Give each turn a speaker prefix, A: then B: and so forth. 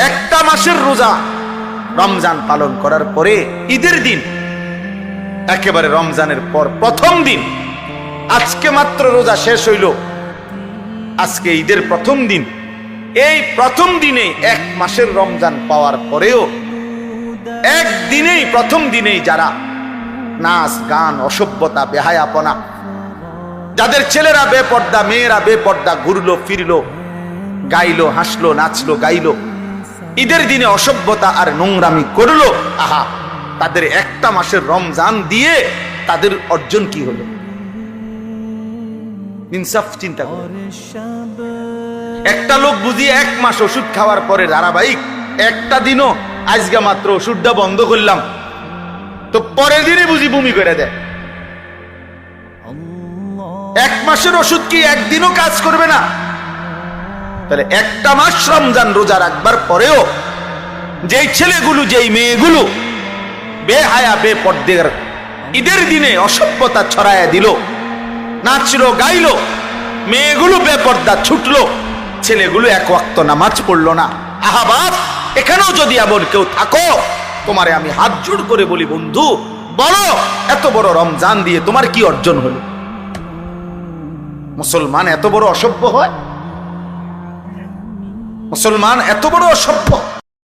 A: একটা মাসের রোজা রমজান পালন করার পরে ঈদের দিন, একেবারে রমজানের পর প্রথম দিন, আজকে মাত্র রোজা শেষ হইল, আজকে ঈদের প্রথম দিন। এই প্রথম দিনে এক মাসের রমজান পাওয়ার পরেও একদিনেই প্রথম দিনেই যারা নাচ গান, অসভ্যতা, বেহায়াপনা, যাদের ছেলেরা বেপর্দা, মেয়েরা বেপর্দা ঘুরলো ফিরলো, গাইলো, হাসলো, নাচলো, গাইলো, ঈদের দিনে অসভ্যতা আর নোংরামি করলো, আহা, তাদের একটা মাসের রমজান দিয়ে তাদের অর্জন কি হলো? ইনসাফ চিন্তা করো। একটা লোক বুঝি এক মাস ওষুধ খাওয়ার পরে ধারাবাহিক একটা দিনও আজকে মাত্র ওষুধটা বন্ধ করলাম, তো পরের দিনে বুঝি বমি করে দেয়। এক মাসের ওষুধ কি একদিনও কাজ করবে না? তাহলে একটা মাস রমজান রোজা রাখবার পরেও যেই ছেলেগুলো, যেই মেয়েগুলো বেহায়া বেপর্দার ঈদের দিনে অসভ্যতা ছড়ায়া দিল, নাচলো, গাইলো, মেয়েগুলো বেপর্দা ছুটলো, ছেলেগুলো এক ওয়াক্ত নামাজ পড়লো না, আহা বাপ, এখানেও যদি এমন কেউ থাকো, তোমারে আমি হাত জোড় করে বলি, বন্ধু বলো, এত বড় রমজান দিয়ে তোমার কি অর্জন হলো? মুসলমান এত বড় অসভ্য হয়? মুসলমান এত বড় অসভ্য?